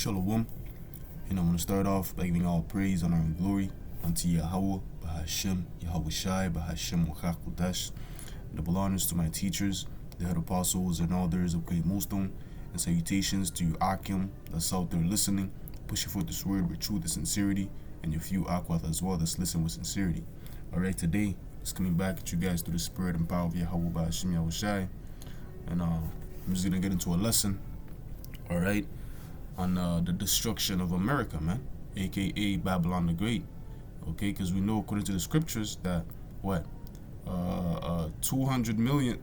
Shalom. And I'm going to start off by giving all praise, honor, and glory unto Yahweh, Bahashem, Yahweh Shai, Bahashem, Wachakudash. Double honors to my teachers, the head apostles, and elders of Great Millstone, and salutations to you, Akim, that's out there listening, pushing forth this word with truth and sincerity, and your few Akwath as well that's listening with sincerity. Alright, today, it's coming back at you guys through the spirit and power of Yahweh, Bahashem, Yahweh Shai. And I'm just going to get into a lesson, alright, on the destruction of America, man, aka Babylon the Great. Okay, because we know according to the scriptures that 200 million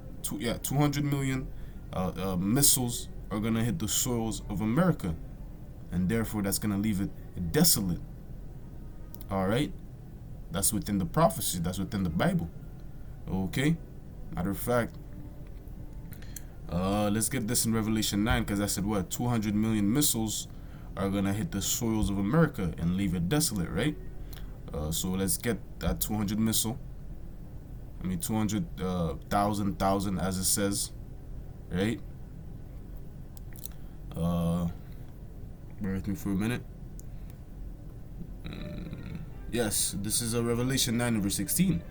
missiles are gonna hit the soils of America, and therefore that's gonna leave it desolate. All right, that's within the prophecy, that's within the Bible. Okay, matter of fact, let's get this in Revelation 9, because I said 200 million missiles are gonna hit the soils of America and leave it desolate, right? So let's get that 200 missile. 200,000 as it says, right? Bear with me for a minute. Yes, this is a Revelation 9 verse 16.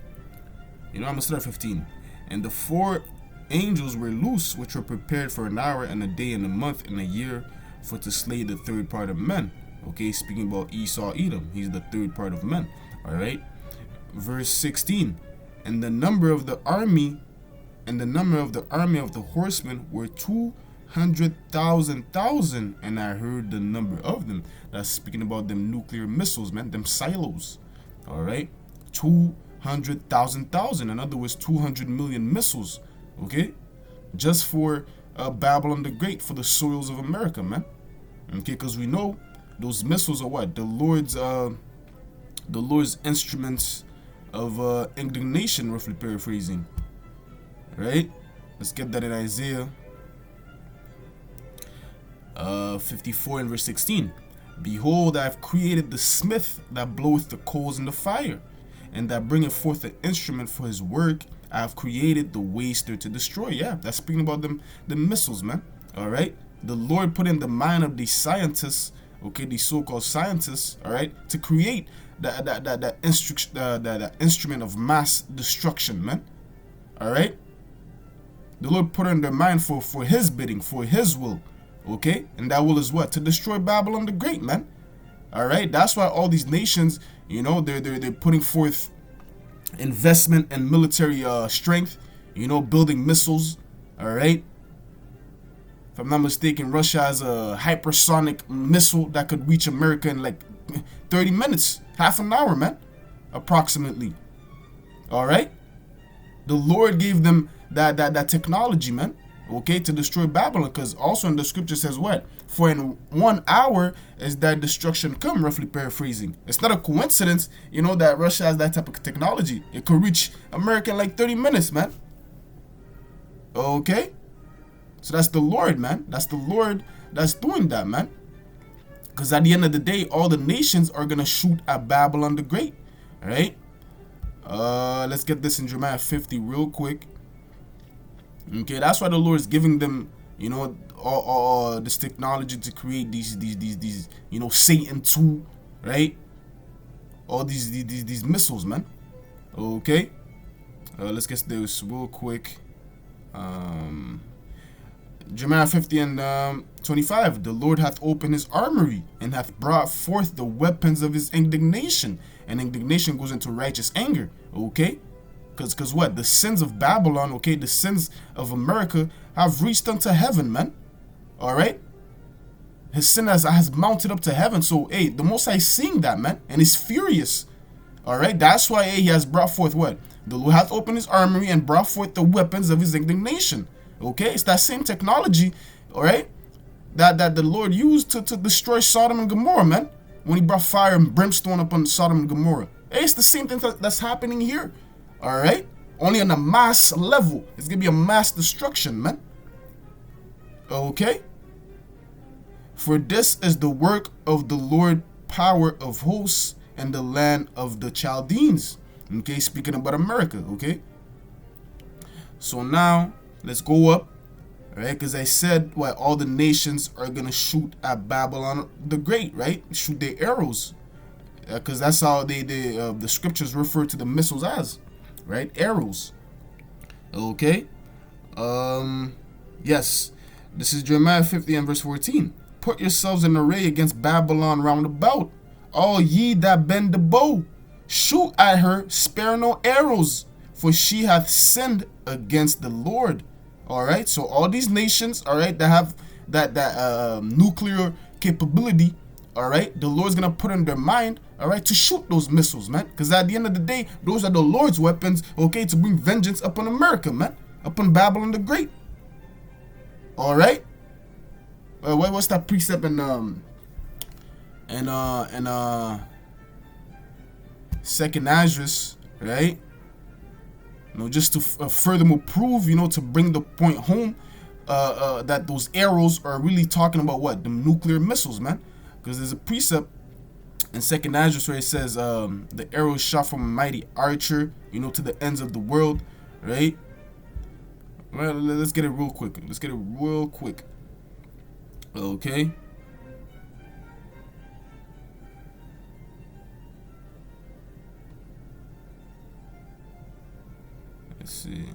I'm gonna start at 15. And the 4 angels were loose, which were prepared for an hour and a day and a month and a year, for to slay the third part of men. Okay, speaking about Esau, Edom, he's the third part of men. All right, verse 16. And the number of the army, of the horsemen were 200,000, and I heard the number of them. That's speaking about them nuclear missiles, man, them silos. All right, 200,000. In other words, 200 million missiles. Okay, just for Babylon the Great, for the soils of America, man. Okay, because we know those missiles are what? The Lord's instruments of indignation, roughly paraphrasing. Right? Let's get that in Isaiah 54 and verse 16. Behold, I have created the smith that bloweth the coals in the fire, and that bringeth forth an instrument for his work. I have created the waster to destroy. Yeah, that's speaking about the missiles, man. All right? The Lord put in the mind of these scientists, okay, these so-called scientists, all right, to create that instrument of mass destruction, man. All right, the Lord put it in their mind for His bidding, for His will, okay, and that will is what? To destroy Babylon the Great, man. All right, that's why all these nations, they're putting forth investment in military strength, building missiles. All right. If I'm not mistaken, Russia has a hypersonic missile that could reach America in like 30 minutes, half an hour, man, approximately. All right, the Lord gave them that technology, man, okay, to destroy Babylon. Because also in the scripture says what? For in 1 hour is that destruction come, roughly paraphrasing. It's not a coincidence, that Russia has that type of technology. It could reach America in like 30 minutes, man. Okay. So that's the Lord, man. That's the Lord that's doing that, man. Because at the end of the day, all the nations are going to shoot at Babylon the Great. All right? Let's get this in Jeremiah 50 real quick. Okay, that's why the Lord is giving them, all this technology to create these Satan 2, right? All these missiles, man. Okay? Let's get this real quick. Jeremiah 50 and 25. The Lord hath opened his armory and hath brought forth the weapons of his indignation. And indignation goes into righteous anger. Okay? Because what? The sins of Babylon, okay, the sins of America have reached unto heaven, man. Alright? His sin has mounted up to heaven. So, hey, the Most High is seeing that, man. And he's furious. Alright? That's why, he has brought forth what? The Lord hath opened his armory and brought forth the weapons of his indignation. Okay, it's that same technology, all right, that the Lord used to destroy Sodom and Gomorrah, man, when he brought fire and brimstone upon Sodom and Gomorrah. Hey, it's the same thing that's happening here, all right, only on a mass level. It's going to be a mass destruction, man. Okay, for this is the work of the Lord, power of hosts, and the land of the Chaldeans. Okay, speaking about America, okay. So now let's go up right? Because I said what all the nations are gonna shoot at Babylon the Great, right? Shoot their arrows, because that's how the scriptures refer to the missiles as, right? Arrows. Okay. Yes. This is Jeremiah 50 and verse 14. Put yourselves in array against Babylon round about, all ye that bend the bow. Shoot at her, spare no arrows, for she hath sinned against the Lord. All right. So all these nations, all right, that have that nuclear capability, all right, the Lord's gonna put in their mind, all right, to shoot those missiles, man. Because at the end of the day, those are the Lord's weapons, okay, to bring vengeance upon America, man, upon Babylon the Great. All right. What's that precept in Second Esdras, right? You know, just to furthermore prove, you know, to bring the point home, that those arrows are really talking about what? The nuclear missiles, man. Because there's a precept in Second Esdras where it says, the arrows shot from a mighty archer, you know, to the ends of the world, right? Well, let's get it real quick. Okay. Let's see.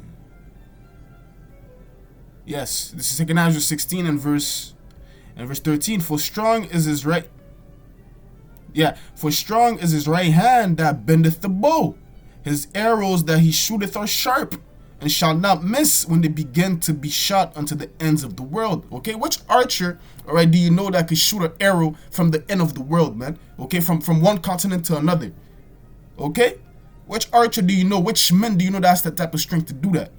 Yes, this is Second Esdras 16 and verse 13. For strong is his right hand that bendeth the bow. His arrows that he shooteth are sharp, and shall not miss when they begin to be shot unto the ends of the world. Okay, which archer, all right, do you know that could shoot an arrow from the end of the world, man? Okay, from one continent to another. Okay, which archer do you know? Which men do you know that's the type of strength to do that?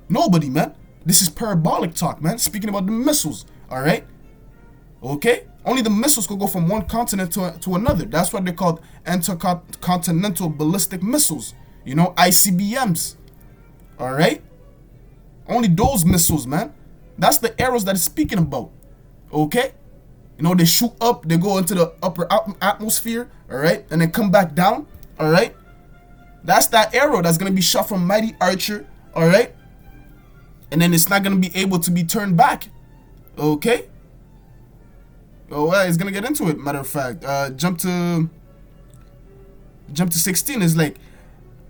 Nobody, man. This is parabolic talk, man. Speaking about the missiles, all right? Okay, only the missiles could go from one continent to another. That's why they're called intercontinental ballistic missiles. You know, ICBMs. All right, only those missiles, man. That's the arrows that it's speaking about. Okay, you know, they shoot up, they go into the upper atmosphere, all right, and then come back down. All right, that's that arrow that's gonna be shot from mighty archer. All right, and then it's not gonna be able to be turned back. Okay. Oh, well, it's gonna get into it. Matter of fact, jump to 16 is like.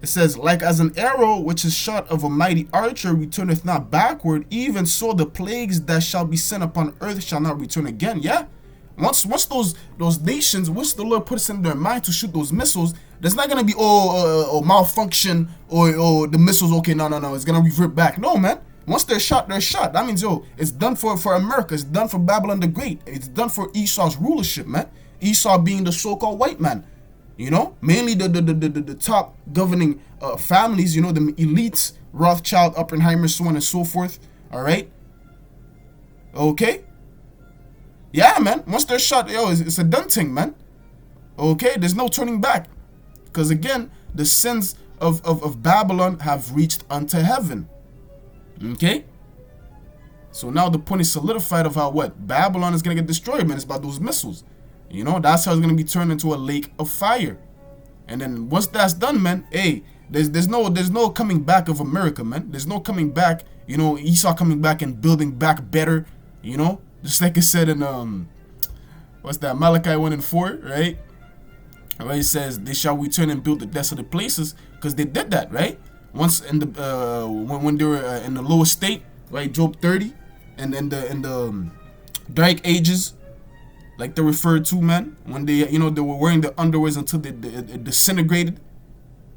It says, like as an arrow which is shot of a mighty archer returneth not backward, even so the plagues that shall be sent upon earth shall not return again. Yeah. Once those nations, once the Lord puts in their mind to shoot those missiles, there's not gonna be malfunction or the missiles. Okay, no, it's gonna revert back. No, man. Once they're shot, they're shot. That means it's done for America. It's done for Babylon the Great. It's done for Esau's rulership, man. Esau being the so-called white man. You know, mainly the top governing families, you know, the elites, Rothschild, Oppenheimer, so on and so forth. All right. Okay. Yeah, man. Once they're shot, it's a done thing, man. Okay. There's no turning back. Because again, the sins of Babylon have reached unto heaven. Okay. So now the point is solidified of how what? Babylon is going to get destroyed, man. It's about those missiles. You know, that's how it's going to be turned into a lake of fire. And then once that's done, man, hey, there's no coming back of America, man. There's no coming back, you know, Esau coming back and building back better, you know. Just like it said in, what's that, Malachi 1 and 4, right? Where it says, they shall return and build the desolate places, because they did that, right? Once in the, when they were in the lower state, right, Job 30, and in the dark ages, like they referred to, man, when they, you know, they were wearing the underwears until they disintegrated,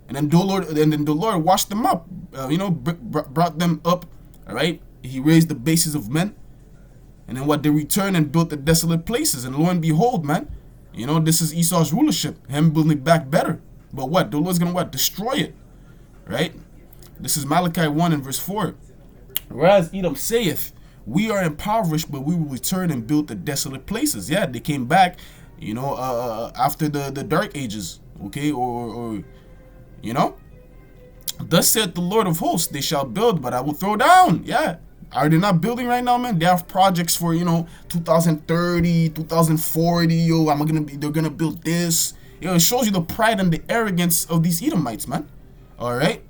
and then the Lord washed them up, you know, brought them up, all right. He raised the bases of men, and then what, they returned and built the desolate places, and lo and behold, man, you know, this is Esau's rulership, him building back better. But what, the Lord's gonna what, destroy it, right? This is Malachi 1 and verse 4. Whereas Edom saith, we are impoverished, but we will return and build the desolate places. Yeah, they came back, you know, after the dark ages, okay, or you know. Thus saith the Lord of hosts, they shall build, but I will throw down. Yeah, are they not building right now, man? They have projects for, you know, 2030, 2040. Yo, they're gonna build this. You know, it shows you the pride and the arrogance of these Edomites, man. All right.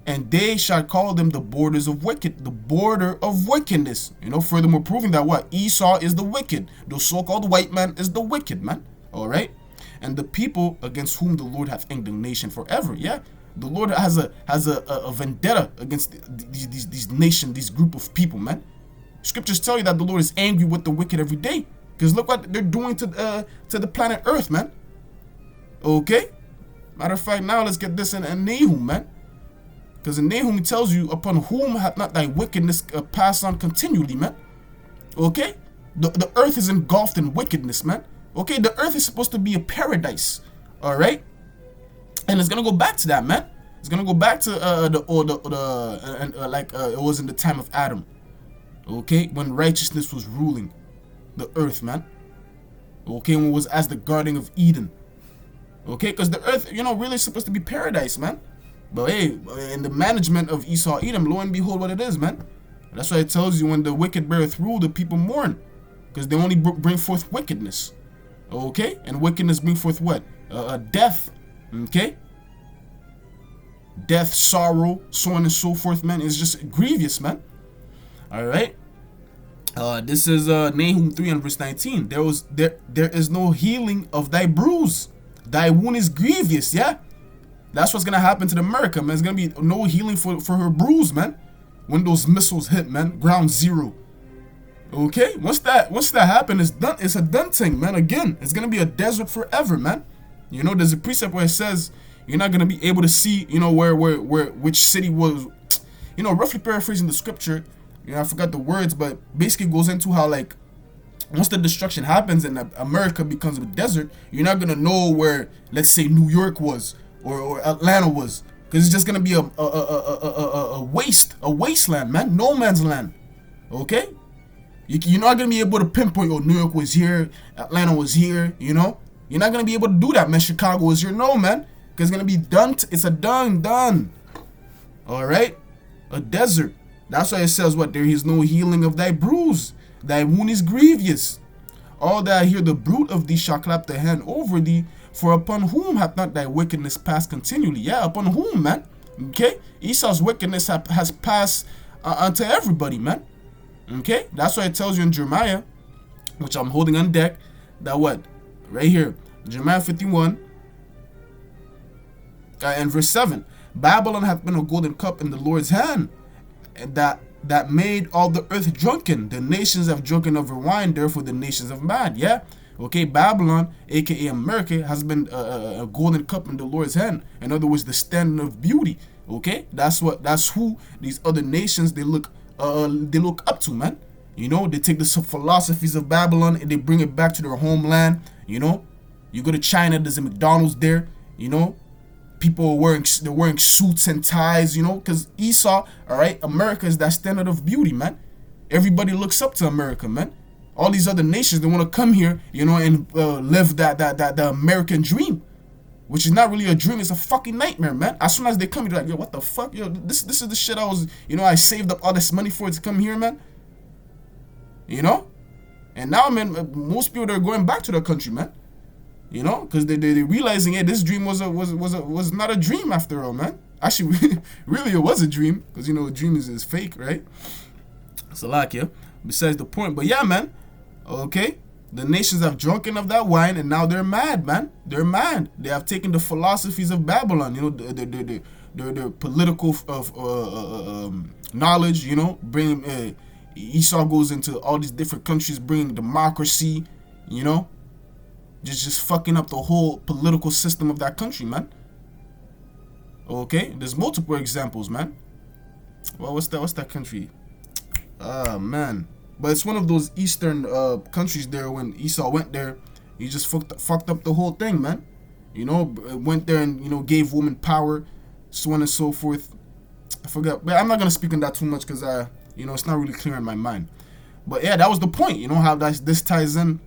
and they shall call them the the border of wickedness. Furthermore proving that what? Esau is the wicked. The so-called white man is the wicked man. All right. And the people against whom the Lord hath indignation forever. Yeah. The Lord has a vendetta against these nations, this group of people, man. Scriptures tell you that the Lord is angry with the wicked every day. Because look what they're doing to the planet Earth, man. Okay? Matter of fact, now let's get this in Nahum, man. Because in Nahum, it tells you, upon whom hath not thy wickedness passed on continually, man. Okay? The earth is engulfed in wickedness, man. Okay? The earth is supposed to be a paradise. Alright? And it's going to go back to that, man. It's going to go back to it was in the time of Adam. Okay? When righteousness was ruling the earth, man. Okay? When it was as the Garden of Eden. Okay? Because the earth, really is supposed to be paradise, man. But hey, in the management of Esau, Edom, lo and behold what it is, man. That's why it tells you when the wicked beareth rule, the people mourn. Because they only bring forth wickedness. Okay? And wickedness bring forth what? Death. Okay? Death, sorrow, so on and so forth, man. It's just grievous, man. Alright? This is Nahum 3 and verse 19. There is no healing of thy bruise. Thy wound is grievous, yeah? That's what's gonna happen to America, man. There's gonna be no healing for her bruise, man. When those missiles hit, man. Ground zero. Okay? Once that happens, it's done. It's a done thing, man. Again, it's gonna be a desert forever, man. There's a precept where it says you're not gonna be able to see, which city was, roughly paraphrasing the scripture. I forgot the words, but basically it goes into how, like, once the destruction happens and America becomes a desert, you're not gonna know where, let's say, New York was or Atlanta was, because it's just gonna be a wasteland, man, no man's land. Okay, you're not gonna be able to pinpoint, New York was here, Atlanta was here. You're not gonna be able to do that, man. Chicago was here, no, man, because it's gonna be done. It's a done. All right, a desert. That's why it says what? There is no healing of thy bruise. Thy wound is grievous. All that I hear the bruit of thee shall clap the hand over thee. For upon whom hath not thy wickedness passed continually? Yeah, upon whom, man? Okay? Esau's wickedness has passed unto everybody, man. Okay? That's why it tells you in Jeremiah, which I'm holding on deck, that what? Right here. Jeremiah 51 and verse 7. Babylon hath been a golden cup in the Lord's hand, that made all the earth drunken. The nations have drunken of her wine, therefore the nations have mad. Yeah? Okay, Babylon, aka America, has been a golden cup in the Lord's hand. In other words, the standard of beauty. Okay, that's who these other nations they look up to, man. They take the philosophies of Babylon and they bring it back to their homeland. You go to China, there's a McDonald's there. People are wearing suits and ties. Because Esau, all right, America is that standard of beauty, man. Everybody looks up to America, man. All these other nations, they want to come here, and live the American dream, which is not really a dream. It's a fucking nightmare, man. As soon as they come here, they're like, yo, what the fuck? Yo, this is the shit I saved up all this money for it to come here, man. And now, man, most people are going back to their country, man. Because they're realizing, hey, this dream was not a dream after all, man. Actually, really, it was a dream, because a dream is fake, right? It's a lot, yeah. Besides the point, but yeah, man. Okay, the nations have drunken of that wine, and now they're mad, man. They're mad. They have taken the philosophies of Babylon, their political knowledge. Bringing Esau goes into all these different countries, bringing democracy. Just fucking up the whole political system of that country, man. Okay, there's multiple examples, man. Well, what's that country? Man. But it's one of those eastern countries there. When Esau went there, he just fucked up the whole thing, man. Went there and, gave women power, so on and so forth. I forgot. But I'm not going to speak on that too much because, it's not really clear in my mind. But yeah, that was the point. How this ties in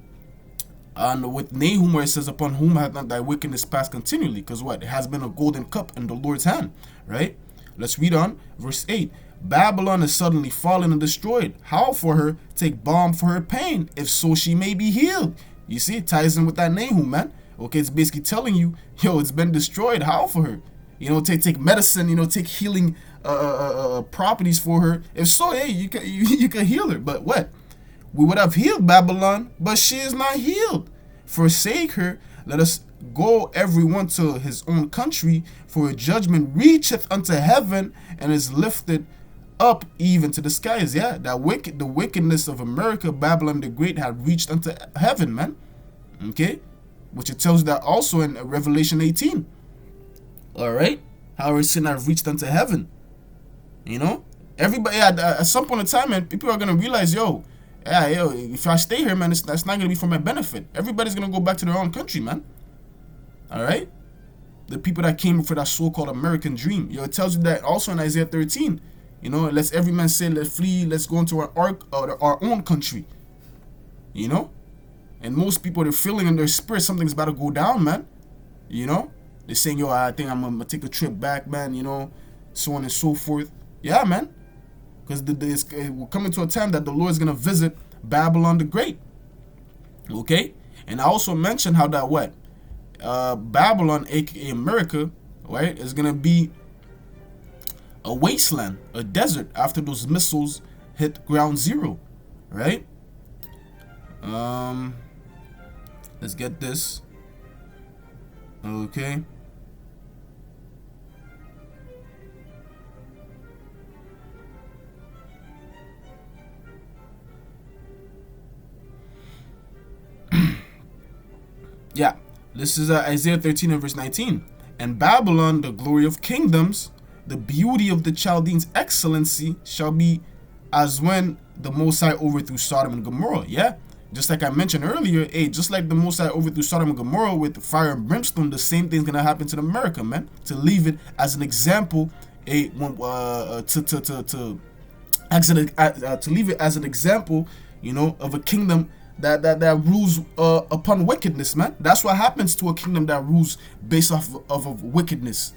with Nahum, where it says, upon whom hath not thy wickedness passed continually? Because what? It has been a golden cup in the Lord's hand, right? Let's read on. Verse 8. Babylon is suddenly fallen and destroyed. How for her? Take balm for her pain, if so she may be healed. You see, it ties in with that Nahum, man. Okay, it's basically telling you, it's been destroyed. How for her? Take medicine, take healing properties for her. If so, hey, you can heal her. But what? We would have healed Babylon, but she is not healed. Forsake her, let us go everyone to his own country, for a judgment reacheth unto heaven and is lifted up even to the skies. Yeah, the wickedness of America, Babylon the Great, had reached unto heaven, man. Okay, which it tells that also in Revelation 18. All right, how her sin have reached unto heaven. You know, everybody at some point in time, man, people are gonna realize, yo, if I stay here, man, that's not gonna be for my benefit. Everybody's gonna go back to their own country, man. All right, the people that came for that so-called American dream. Yo, it tells you that also in Isaiah 13. You know, let's every man say, let's flee, let's go into our own country. You know, and most people, they're feeling in their spirit something's about to go down, man. You know, they're saying, yo, I think I'm gonna take a trip back, man. You know, so on and so forth. Yeah, man. Because we're coming to a time that the Lord is going to visit Babylon the Great. Okay? And I also mentioned how that what? Babylon, aka America, right, is going to be a wasteland, a desert after those missiles hit ground zero. Right? Let's get this. Okay. Yeah, this is Isaiah 13 and verse 19. And Babylon, the glory of kingdoms, the beauty of the Chaldeans' excellency, shall be as when the Most High overthrew Sodom and Gomorrah. Yeah, just like I mentioned earlier, just like the Most High overthrew Sodom and Gomorrah with fire and brimstone, the same thing's gonna happen to America, man. To leave it as an example, to leave it as an example, you know, of a kingdom that rules upon wickedness, man. That's what happens to a kingdom that rules based off of wickedness.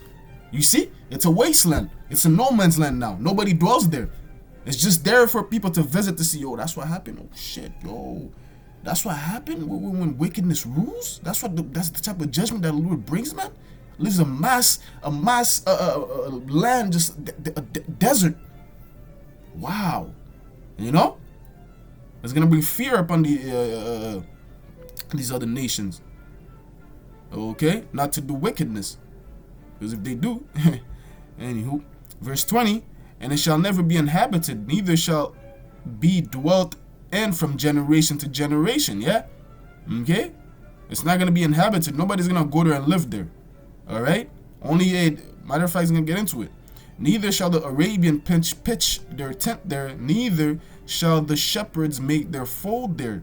You see, it's a wasteland. It's a no man's land now. Nobody dwells there. It's just there for people to visit to see. Yo, that's what happened. Oh shit, yo, that's what happened when wickedness rules. That's the type of judgment that the Lord brings, man. Leaves a mass land, just a desert. Wow, you know. It's gonna bring fear upon these other nations. Okay, not to do wickedness, because if they do, anywho, verse 20, and it shall never be inhabited, neither shall be dwelt in from generation to generation. Yeah, okay, it's not gonna be inhabited. Nobody's gonna go there and live there. All right, only a matter of fact, is gonna get into it. Neither shall the Arabian pitch their tent there, neither shall the shepherds make their fold there.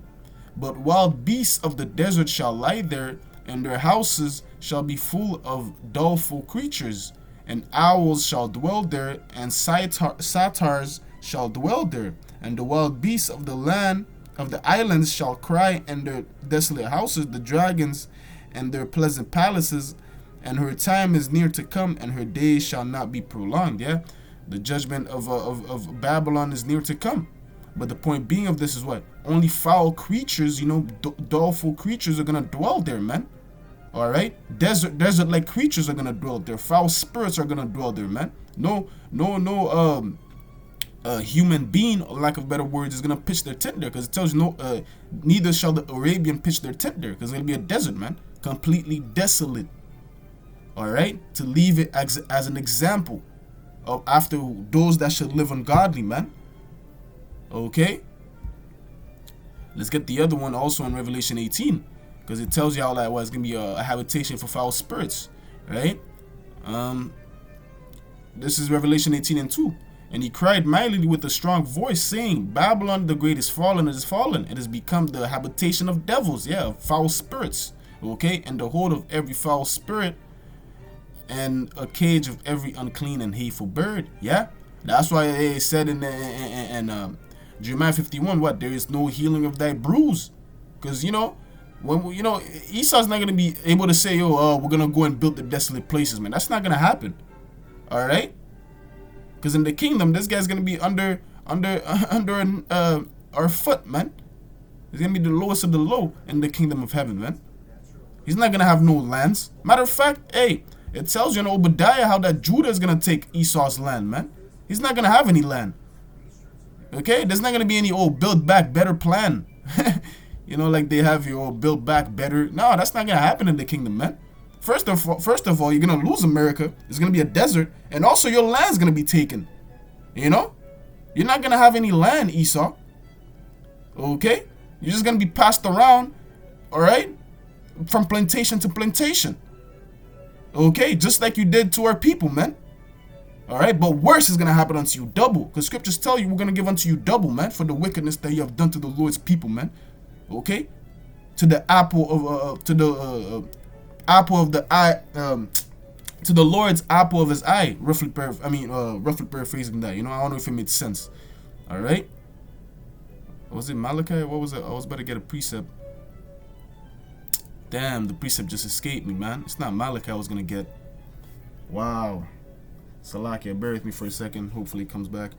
But wild beasts of the desert shall lie there, and their houses shall be full of doleful creatures. And owls shall dwell there, and satyrs shall dwell there. And the wild beasts of the land of the islands shall cry in their desolate houses, the dragons and their pleasant palaces. And her time is near to come, and her days shall not be prolonged. Yeah, the judgment of Babylon is near to come. But the point being of this is what? Only foul creatures, you know, doleful creatures are gonna dwell there, man. All right, desert-like creatures are gonna dwell there. Foul spirits are gonna dwell there, man. No, human being, or lack of better words, is gonna pitch their tent there, because it tells you neither shall the Arabian pitch their tent there, because it'll be a desert, man, completely desolate. All right, to leave it as an example of after those that should live ungodly, man. Okay, let's get the other one also in Revelation 18, because it tells you how that was gonna be a habitation for foul spirits, right? This is Revelation 18 and 2. And he cried mightily with a strong voice, saying, Babylon the great is fallen, it is fallen. It has become the habitation of devils, yeah, of foul spirits. Okay, and the hold of every foul spirit, and a cage of every unclean and hateful bird. Yeah, that's why it said in Jeremiah 51, what? There is no healing of thy bruise. Because, you know, when Esau's not going to be able to say, we're going to go and build the desolate places, man. That's not going to happen. All right? Because in the kingdom, this guy's going to be under our foot, man. He's going to be the lowest of the low in the kingdom of heaven, man. He's not going to have no lands. Matter of fact, hey, It tells you in Obadiah how that Judah is going to take Esau's land, man. He's not going to have any land. Okay? There's not going to be any build back better plan. You know, like they have your build back better. No, that's not going to happen in the kingdom, man. First of all, you're going to lose America. It's going to be a desert. And also your land's going to be taken. You know? You're not going to have any land, Esau. Okay? You're just going to be passed around, all right? From plantation to plantation. Okay? Just like you did to our people, man. All right? But worse is going to happen unto you double. Because scriptures tell you we're going to give unto you double, man, for the wickedness that you have done to the Lord's people, man. Okay? To the apple of, apple of the eye, to the Lord's apple of his eye. Roughly paraphrasing that. You know, I don't know if it made sense. All right? Was it Malachi? What was it? I was about to get a precept. Damn, the precept just escaped me, man. It's not Malachi I was going to get. Wow. Salakia, bear with me for a second. Hopefully it comes back.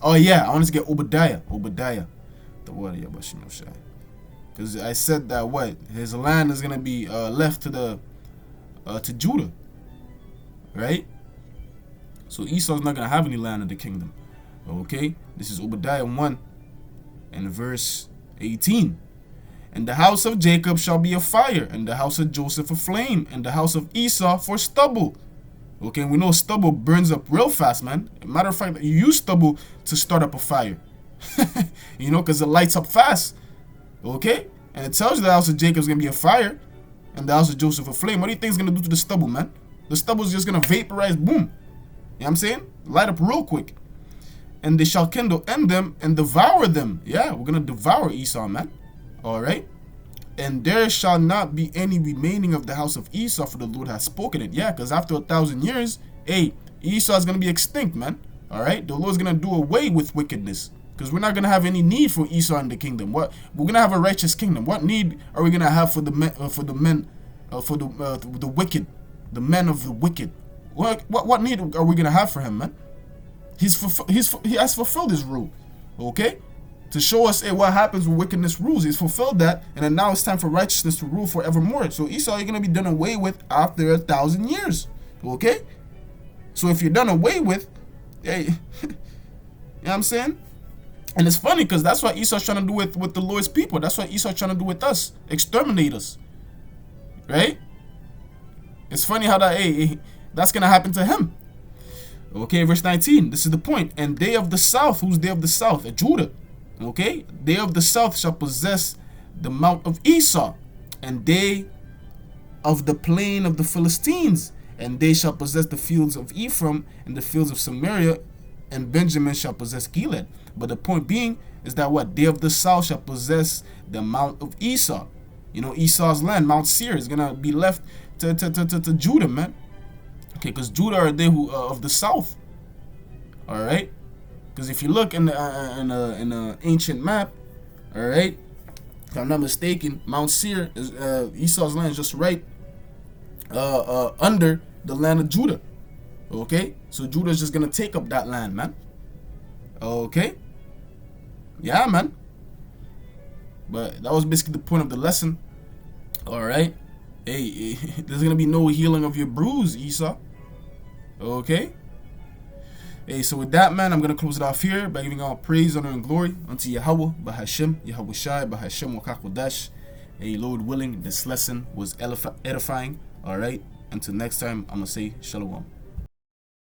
Oh, yeah. I wanted to get Obadiah. The word of Yabashim Yoshai. Because I said that what? His land is going to be left to Judah. Right? So Esau's not going to have any land in the kingdom. Okay? This is Obadiah 1 and verse 18. And the house of Jacob shall be a fire, and the house of Joseph a flame, and the house of Esau for stubble. Okay, we know stubble burns up real fast, man. Matter of fact, you use stubble to start up a fire. You know, because it lights up fast. Okay? And it tells you the house of Jacob is going to be a fire, and the house of Joseph a flame. What do you think is going to do to the stubble, man? The stubble is just going to vaporize, boom. You know what I'm saying? Light up real quick. And they shall kindle in them and devour them. Yeah, we're going to devour Esau, man. Alright? And there shall not be any remaining of the house of Esau, for the Lord has spoken it. Yeah, because after 1,000 years, hey, Esau is going to be extinct, man. Alright? The Lord's going to do away with wickedness. Because we're not going to have any need for Esau in the kingdom. We're going to have a righteous kingdom. What need are we going to have for the wicked? The men of the wicked. What need are we going to have for him, man? He has fulfilled his rule, okay? To show us what happens when wickedness rules. He's fulfilled that, and then now it's time for righteousness to rule forevermore. So Esau, you're going to be done away with after 1,000 years, okay? So if you're done away with, hey, you know what I'm saying? And it's funny because that's what Esau's trying to do with the Lord's people. That's what Esau's trying to do with us. Exterminate us, right? It's funny how that's going to happen to him. Okay, verse 19, this is the point. And they of the south, who's they of the south? Judah. Okay, they of the south shall possess the mount of Esau, and they of the plain of the Philistines, and they shall possess the fields of Ephraim and the fields of Samaria, and Benjamin shall possess Gilead. But the point being is that what? They of the south shall possess the mount of Esau. You know, Esau's land, Mount Seir, is going to be left to Judah, man. Okay, because Judah are they who of the south. All right, because if you look in the ancient map, all right, if I'm not mistaken, Mount Seir is Esau's land is just right under the land of Judah. Okay, so Judah is just gonna take up that land, man. Okay, yeah, man. But that was basically the point of the lesson. All right, hey, there's gonna be no healing of your bruise, Esau. Okay. Hey, so with that, man, I'm going to close it off here by giving all praise, honor, and glory unto Yahweh, Bahashim, Yahweh Shai, Bahashim, Wakakodash. Hey, Lord willing, this lesson was edifying. All right. Until next time, I'm going to say Shalom.